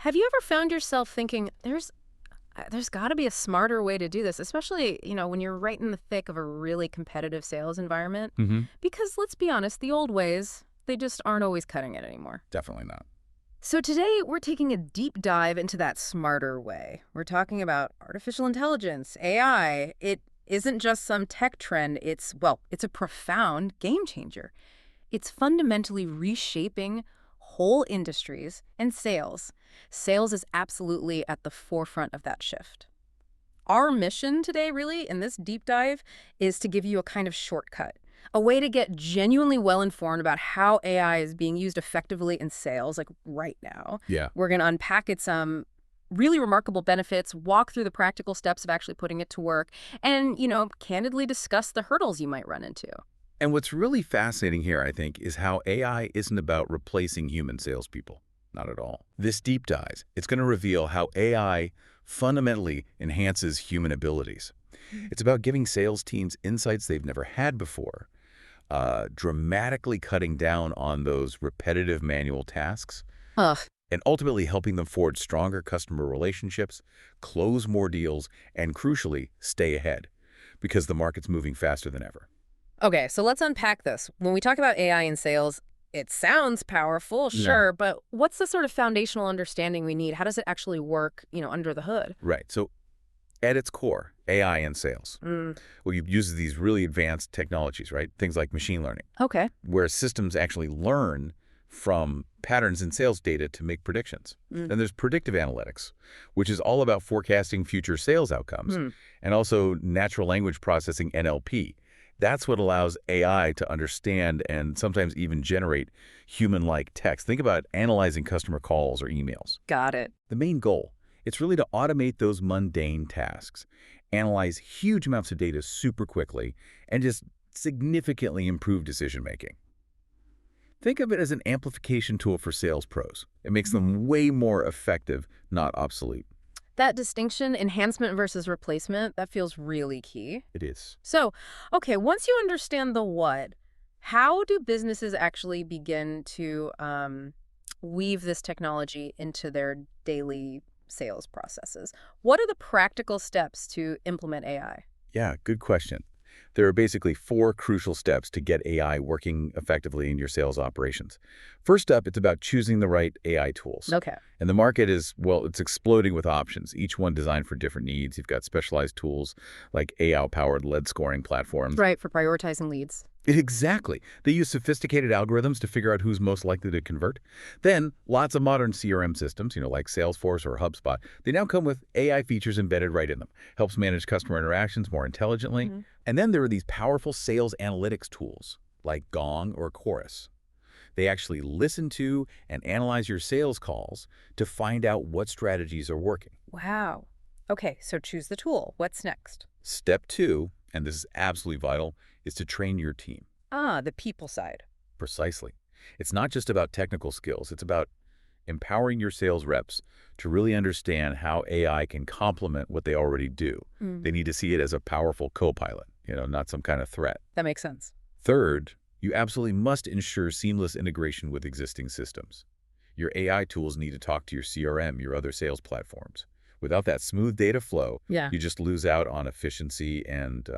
Have you ever found yourself thinking there's got to be a smarter way to do this, especially, when you're right in the thick of a really competitive sales environment? Hmm. Because let's be honest, the old ways, they just aren't always cutting it anymore. Definitely not. So today we're taking a deep dive into that smarter way. We're talking about artificial intelligence, AI. It isn't just some tech trend, it's a profound game changer. It's fundamentally reshaping whole industries and sales. Sales is absolutely at the forefront of that shift. Our mission today, really, in this deep dive, is to give you a kind of shortcut, a way to get genuinely well informed about how AI is being used effectively in sales, like right now. Yeah. We're going to unpack its really remarkable benefits, walk through the practical steps of actually putting it to work, and, candidly discuss the hurdles you might run into. And what's really fascinating here, I think, is how AI isn't about replacing human salespeople. Not at all. This deep dive, it's going to reveal how AI fundamentally enhances human abilities. It's about giving sales teams insights they've never had before, dramatically cutting down on those repetitive manual tasks, Ugh. and ultimately helping them forge stronger customer relationships, close more deals, and crucially, stay ahead, because the market's moving faster than ever. Okay, so let's unpack this. When we talk about AI in sales, it sounds powerful, Yeah. sure, but what's the sort of foundational understanding we need? How does it actually work, under the hood? Right. So at its core, AI in sales. Mm, Well, you use these really advanced technologies, right? Things like machine learning, okay. where systems actually learn from patterns in sales data to make predictions. Mm, Then there's predictive analytics, which is all about forecasting future sales outcomes, hmm. and also natural language processing, NLP. That's what allows AI to understand and sometimes even generate human-like text. Think about analyzing customer calls or emails. Got it. The main goal, it's really to automate those mundane tasks, analyze huge amounts of data super quickly, and just significantly improve decision-making. Think of it as an amplification tool for sales pros. It makes them way more effective, not obsolete. That distinction, enhancement versus replacement, that feels really key. It is. So, okay, once you understand the what, how do businesses actually begin to weave this technology into their daily sales processes? What are the practical steps to implement AI? Yeah, good question. There are basically four crucial steps to get AI working effectively in your sales operations. First up, it's about choosing the right AI tools. Okay. And the market is, well, it's exploding with options, each one designed for different needs. You've got specialized tools like AI-powered lead scoring platforms. Right, for prioritizing leads. Exactly. They use sophisticated algorithms to figure out who's most likely to convert. Then, lots of modern CRM systems, like Salesforce or HubSpot, they now come with AI features embedded right in them. Helps manage customer interactions more intelligently. Mhm. And then there are these powerful sales analytics tools like Gong or Chorus. They actually listen to and analyze your sales calls to find out what strategies are working. Wow. Okay, so choose the tool. What's next? Step two, and this is absolutely vital, is to train your team. Ah, the people side. Precisely. It's not just about technical skills. It's about empowering your sales reps to really understand how AI can complement what they already do. Mm, They need to see it as a powerful co-pilot, not some kind of threat. that makes sense. Third, you absolutely must ensure seamless integration with existing systems. Your AI tools need to talk to your CRM, your other sales platforms. Without that smooth data flow, Yeah. you just lose out on efficiency and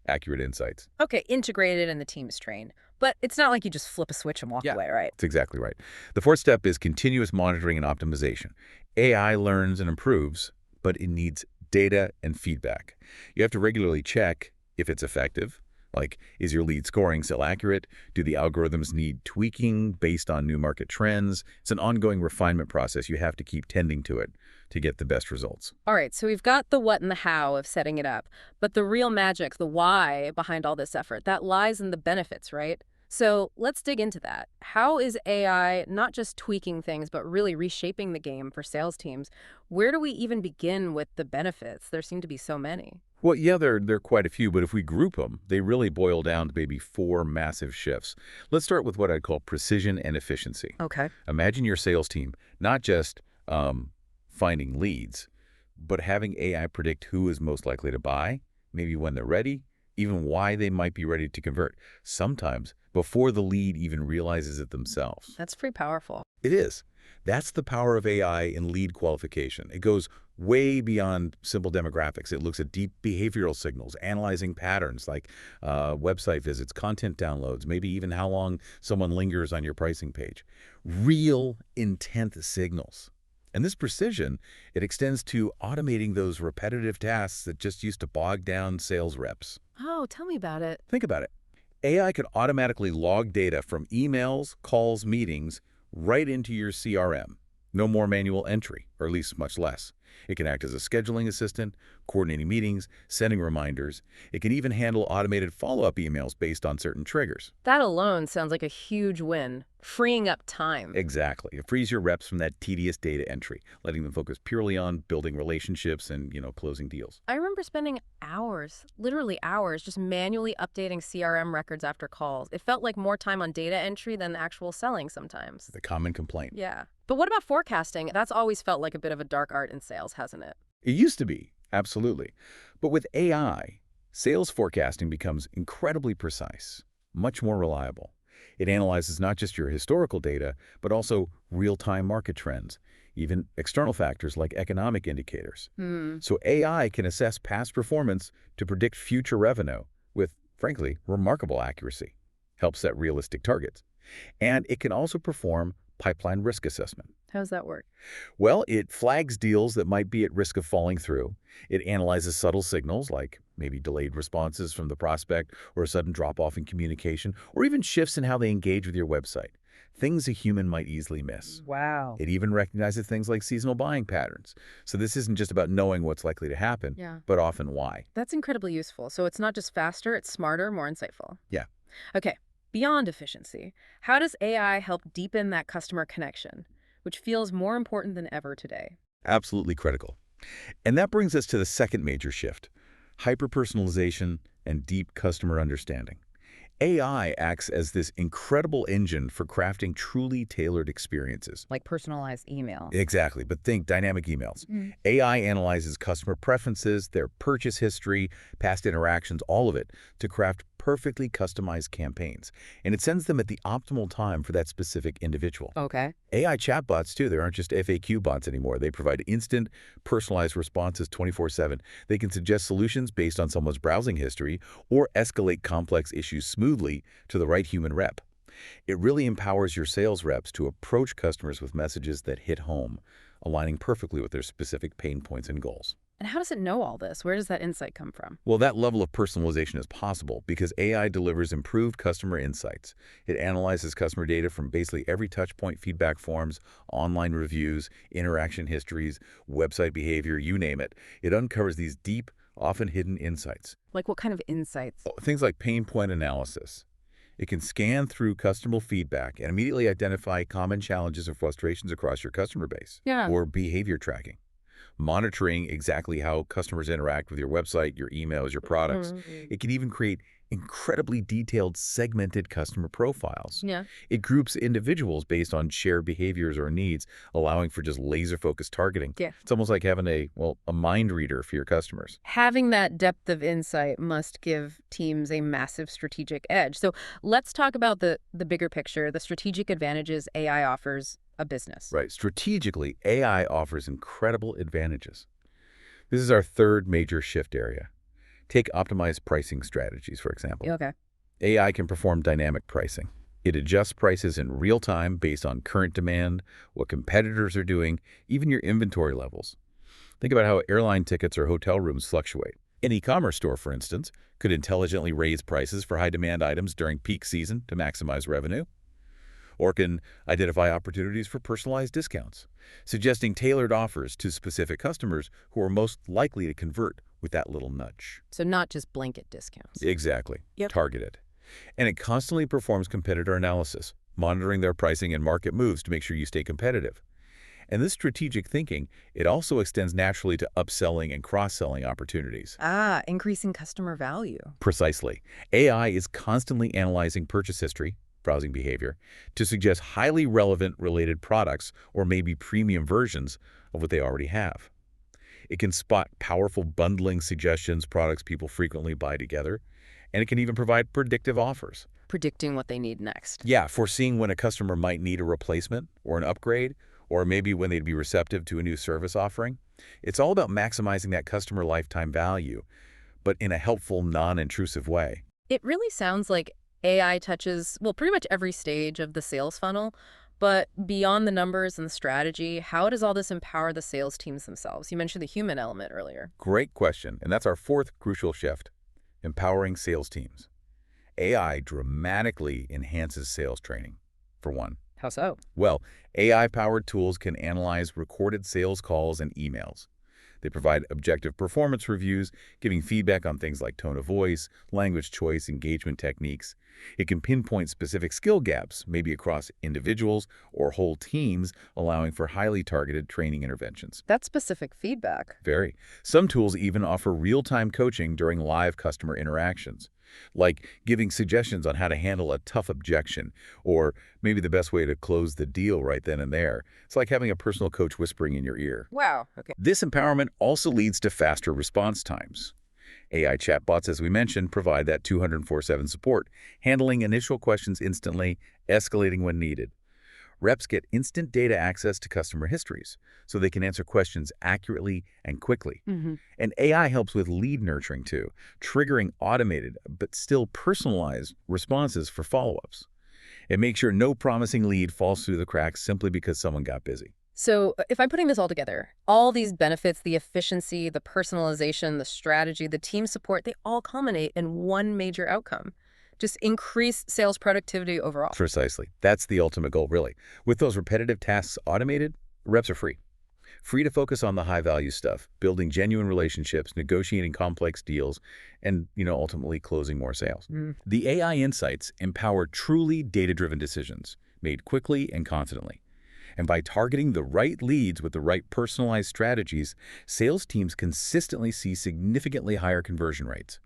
accurate insights. Okay, integrated and the team is trained. But it's not like you just flip a switch and walk Yeah. away, right? That's exactly right. The fourth step is continuous monitoring and optimization. AI learns and improves, but it needs data and feedback. You have to regularly check if it's effective. Like, is your lead scoring still accurate? Do the algorithms need tweaking based on new market trends? It's an ongoing refinement process. You have to keep tending to it to get the best results. All right, so we've got the what and the how of setting it up, but the real magic, the why behind all this effort, that lies in the benefits, right? So let's dig into that. How is AI not just tweaking things, but really reshaping the game for sales teams? Where do we even begin with the benefits? There seem to be so many. Well, yeah, there are quite a few, but if we group them, they really boil down to maybe four massive shifts. Let's start with what I'd call precision and efficiency. Okay. Imagine your sales team not just finding leads, but having AI predict who is most likely to buy, maybe when they're ready, even why they might be ready to convert, sometimes before the lead even realizes it themselves. That's pretty powerful. It is. That's the power of AI in lead qualification. It goes way beyond simple demographics. It looks at deep behavioral signals, analyzing patterns like website visits, content downloads, maybe even how long someone lingers on your pricing page. Real intent signals. And this precision, it extends to automating those repetitive tasks that just used to bog down sales reps. Oh, tell me about it. Think about it. AI could automatically log data from emails, calls, meetings, right into your CRM. No more manual entry, or at least much less. It can act as a scheduling assistant, coordinating meetings, sending reminders. It can even handle automated follow-up emails based on certain triggers. That alone sounds like a huge win, freeing up time. Exactly. It frees your reps from that tedious data entry, letting them focus purely on building relationships and, closing deals. I remember spending hours, literally hours, just manually updating CRM records after calls. It felt like more time on data entry than actual selling sometimes. The common complaint. Yeah. But what about forecasting? That's always felt like a bit of a dark art in sales, hasn't it? It used to be, absolutely. But with AI, sales forecasting becomes incredibly precise, much more reliable. It analyzes not just your historical data, but also real-time market trends, even external factors like economic indicators. So AI can assess past performance to predict future revenue with, frankly, remarkable accuracy. Help set realistic targets. And it can also perform pipeline risk assessment. How does that work? Well, it flags deals that might be at risk of falling through. It analyzes subtle signals like maybe delayed responses from the prospect or a sudden drop-off in communication or even shifts in how they engage with your website. Things a human might easily miss. Wow. It even recognizes things like seasonal buying patterns. So this isn't just about knowing what's likely to happen, but often why. That's incredibly useful. So it's not just faster, it's smarter, more insightful. Yeah. Okay. Beyond efficiency, how does AI help deepen that customer connection, which feels more important than ever today? Absolutely critical. And that brings us to the second major shift, hyper-personalization and deep customer understanding. AI acts as this incredible engine for crafting truly tailored experiences. Like personalized email. Exactly, but think dynamic emails. AI analyzes customer preferences, their purchase history, past interactions, all of it, to craft perfectly customized campaigns. And it sends them at the optimal time for that specific individual. Okay. AI chatbots, too, they aren't just FAQ bots anymore. They provide instant, personalized responses 24/7. They can suggest solutions based on someone's browsing history or escalate complex issues smoothly to the right human rep. It really empowers your sales reps to approach customers with messages that hit home, aligning perfectly with their specific pain points and goals. And how does it know all this? Where does that insight come from? Well, that level of personalization is possible because AI delivers improved customer insights. It analyzes customer data from basically every touchpoint, feedback forms, online reviews, interaction histories, website behavior, you name it. It uncovers these deep, often hidden insights. Like what kind of insights? Things like pain point analysis. It can scan through customer feedback and immediately identify common challenges or frustrations across your customer base. Or behavior tracking. Monitoring exactly how customers interact with your website, your emails, your products. It can even create incredibly detailed segmented customer profiles. It groups individuals based on shared behaviors or needs, allowing for just laser-focused targeting. It's almost like having a mind reader for your customers. Having that depth of insight must give teams a massive strategic edge. So let's talk about the bigger picture, the strategic advantages AI offers a business. Right. Strategically, AI offers incredible advantages. This is our third major shift area. Take optimized pricing strategies, for example. Okay. AI can perform dynamic pricing. It adjusts prices in real time based on current demand, what competitors are doing, even your inventory levels. Think about how airline tickets or hotel rooms fluctuate. An e-commerce store, for instance, could intelligently raise prices for high-demand items during peak season to maximize revenue, or can identify opportunities for personalized discounts, suggesting tailored offers to specific customers who are most likely to convert with that little nudge. So not just blanket discounts. Exactly. Targeted. And it constantly performs competitor analysis, monitoring their pricing and market moves to make sure you stay competitive. And this strategic thinking, it also extends naturally to upselling and cross-selling opportunities. Increasing customer value. Precisely. AI is constantly analyzing purchase history, browsing behavior, to suggest highly relevant related products or maybe premium versions of what they already have. It can spot powerful bundling suggestions, products people frequently buy together, and it can even provide predictive offers. Predicting what they need next. Yeah, foreseeing when a customer might need a replacement or an upgrade, or maybe when they'd be receptive to a new service offering. It's all about maximizing that customer lifetime value, but in a helpful, non-intrusive way. It really sounds like AI touches, well, pretty much every stage of the sales funnel. But beyond the numbers and the strategy, how does all this empower the sales teams themselves? You mentioned the human element earlier. Great question, and that's our fourth crucial shift, empowering sales teams. AI dramatically enhances sales training, for one. How so? Well, AI-powered tools can analyze recorded sales calls and emails. They provide objective performance reviews, giving feedback on things like tone of voice, language choice, engagement techniques. It can pinpoint specific skill gaps, maybe across individuals or whole teams, allowing for highly targeted training interventions. That's specific feedback. Very. Some tools even offer real-time coaching during live customer interactions, like giving suggestions on how to handle a tough objection, or maybe the best way to close the deal right then and there. It's like having a personal coach whispering in your ear. Wow. Okay. This empowerment also leads to faster response times. AI chatbots, as we mentioned, provide that 24/7 support, handling initial questions instantly, escalating when needed. Reps get instant data access to customer histories, so they can answer questions accurately and quickly. Hmm. And AI helps with lead nurturing too, triggering automated but still personalized responses for follow-ups. It makes sure no promising lead falls through the cracks simply because someone got busy. So if I'm putting this all together, all these benefits, the efficiency, the personalization, the strategy, the team support, they all culminate in one major outcome. Just increase sales productivity overall. Precisely. That's the ultimate goal, really. With those repetitive tasks automated, reps are free. Free to focus on the high-value stuff, building genuine relationships, negotiating complex deals, and, ultimately closing more sales. The AI insights empower truly data-driven decisions, made quickly and confidently. And by targeting the right leads with the right personalized strategies, sales teams consistently see significantly higher conversion rates.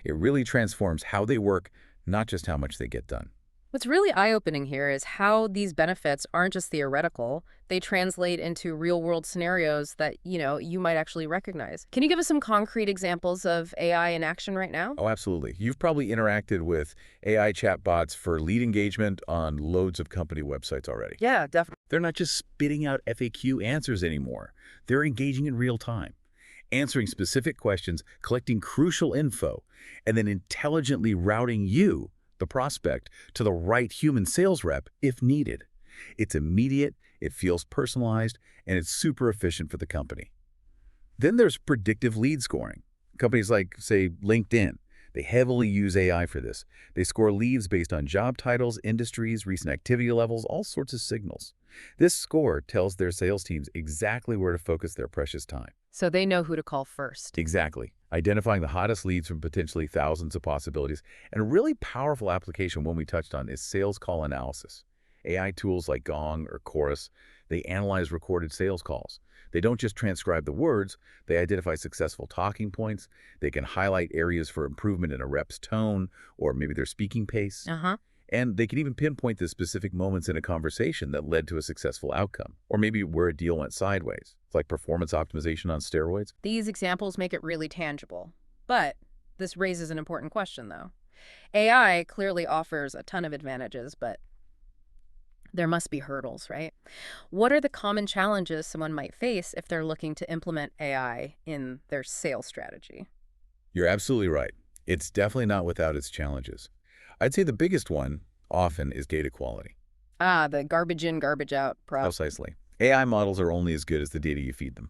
It really transforms how they work, not just how much they get done. What's really eye-opening here is how these benefits aren't just theoretical. They translate into real-world scenarios that, you might actually recognize. Can you give us some concrete examples of AI in action right now? Oh, absolutely. You've probably interacted with AI chatbots for lead engagement on loads of company websites already. Yeah, definitely. They're not just spitting out FAQ answers anymore. They're engaging in real time, answering specific questions, collecting crucial info, and then intelligently routing you, the prospect, to the right human sales rep if needed. It's immediate, it feels personalized, and it's super efficient for the company. Then there's predictive lead scoring. Companies like, say, LinkedIn, they heavily use AI for this. They score leads based on job titles, industries, recent activity levels, all sorts of signals. This score tells their sales teams exactly where to focus their precious time. So they know who to call first. Exactly. Identifying the hottest leads from potentially thousands of possibilities. And a really powerful application one we touched on is sales call analysis. AI tools like Gong or Chorus, they analyze recorded sales calls. They don't just transcribe the words, they identify successful talking points. They can highlight areas for improvement in a rep's tone or maybe their speaking pace. And they can even pinpoint the specific moments in a conversation that led to a successful outcome, or maybe where a deal went sideways. It's like performance optimization on steroids. These examples make it really tangible. But this raises an important question, though. AI clearly offers a ton of advantages, but there must be hurdles, right? What are the common challenges someone might face if they're looking to implement AI in their sales strategy? You're absolutely right. It's definitely not without its challenges. I'd say the biggest one often is data quality. The garbage in, garbage out problem. Precisely. AI models are only as good as the data you feed them.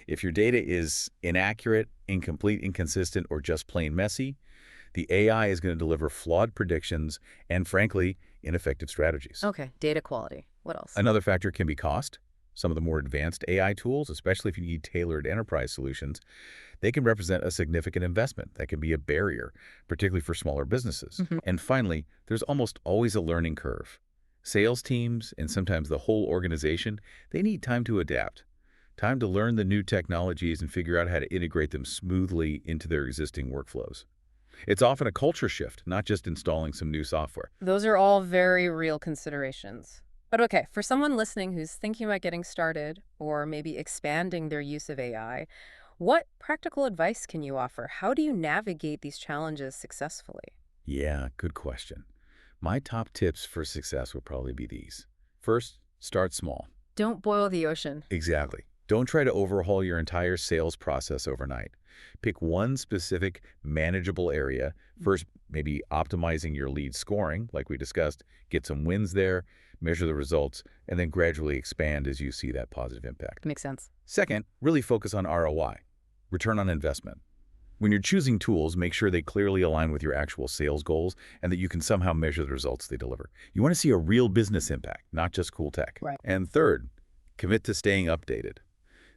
If your data is inaccurate, incomplete, inconsistent, or just plain messy, the AI is going to deliver flawed predictions and, frankly, ineffective strategies. Okay, data quality. What else? Another factor can be cost. Some of the more advanced AI tools, especially if you need tailored enterprise solutions, they can represent a significant investment. That can be a barrier, particularly for smaller businesses. And finally, there's almost always a learning curve. Sales teams, and sometimes the whole organization, they need time to adapt, time to learn the new technologies and figure out how to integrate them smoothly into their existing workflows. It's often a culture shift, not just installing some new software. Those are all very real considerations. But okay, for someone listening who's thinking about getting started or maybe expanding their use of AI, what practical advice can you offer? How do you navigate these challenges successfully? Yeah, good question. My top tips for success would probably be these. First, start small. Don't boil the ocean. Exactly. Don't try to overhaul your entire sales process overnight. Pick one specific manageable area. First, maybe optimizing your lead scoring, like we discussed, get some wins there, measure the results, and then gradually expand as you see that positive impact. Makes sense. Second, really focus on ROI, return on investment. When you're choosing tools, make sure they clearly align with your actual sales goals and that you can somehow measure the results they deliver. You want to see a real business impact, not just cool tech. Right. And third, commit to staying updated.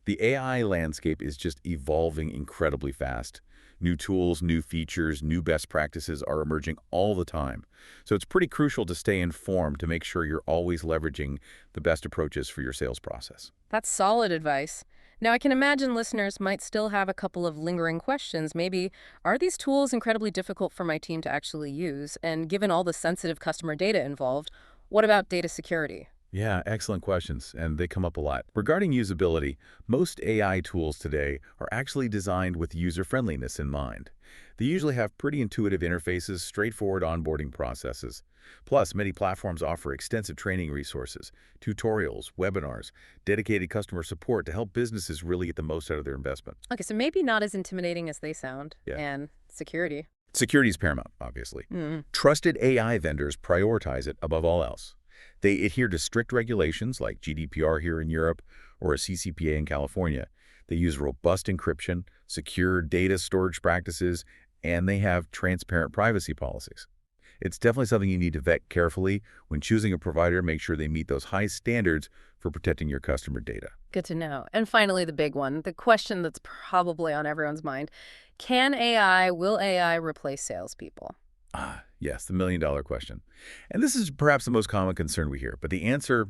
The AI landscape is just evolving incredibly fast. New tools, new features, new best practices are emerging all the time. So it's pretty crucial to stay informed to make sure you're always leveraging the best approaches for your sales process. That's solid advice. Now, I can imagine listeners might still have a couple of lingering questions. Maybe, are these tools incredibly difficult for my team to actually use? And given all the sensitive customer data involved, what about data security? Yeah, excellent questions, and they come up a lot. Regarding usability, most AI tools today are actually designed with user-friendliness in mind. They usually have pretty intuitive interfaces, straightforward onboarding processes. Plus, many platforms offer extensive training resources, tutorials, webinars, dedicated customer support to help businesses really get the most out of their investment. Okay, so maybe not as intimidating as they sound. Yeah. And security. Security is paramount, obviously. Mm. Trusted AI vendors prioritize it above all else. They adhere to strict regulations like GDPR here in Europe or a CCPA in California. They use robust encryption, secure data storage practices, and they have transparent privacy policies. It's definitely something you need to vet carefully. When choosing a provider, make sure they meet those high standards for protecting your customer data. Good to know. And finally, the big one, the question that's probably on everyone's mind. Will AI replace salespeople? Ah, yes, the million-dollar question. And this is perhaps the most common concern we hear, but the answer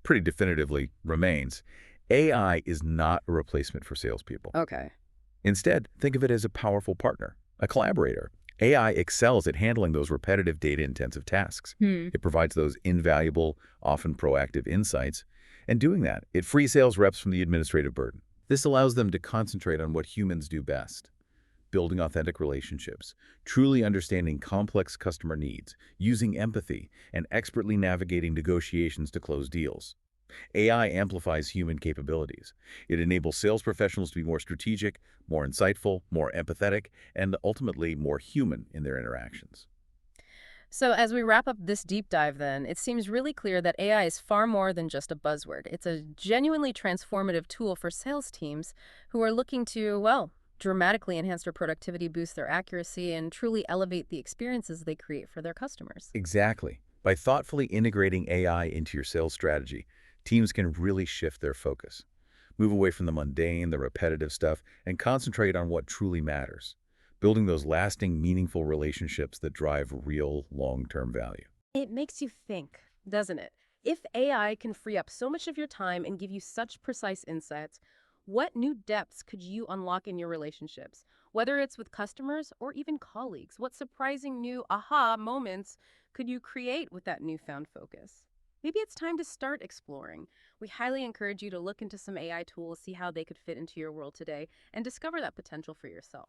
pretty definitively remains AI is not a replacement for salespeople. Okay. Instead, think of it as a powerful partner, a collaborator. AI excels at handling those repetitive data-intensive tasks. It provides those invaluable, often proactive insights. And doing that, it frees sales reps from the administrative burden. This allows them to concentrate on what humans do best: building authentic relationships, truly understanding complex customer needs, using empathy, and expertly navigating negotiations to close deals. AI amplifies human capabilities. It enables sales professionals to be more strategic, more insightful, more empathetic, and ultimately more human in their interactions. So as we wrap up this deep dive then, it seems really clear that AI is far more than just a buzzword. It's a genuinely transformative tool for sales teams who are looking to, well, dramatically enhance their productivity, boost their accuracy, and truly elevate the experiences they create for their customers. Exactly. By thoughtfully integrating AI into your sales strategy, teams can really shift their focus, move away from the mundane, the repetitive stuff, and concentrate on what truly matters, building those lasting, meaningful relationships that drive real long-term value. It makes you think, doesn't it? If AI can free up so much of your time and give you such precise insights, what new depths could you unlock in your relationships? Whether it's with customers or even colleagues, what surprising new aha moments could you create with that newfound focus? Maybe it's time to start exploring. We highly encourage you to look into some AI tools, see how they could fit into your world today, and discover that potential for yourself.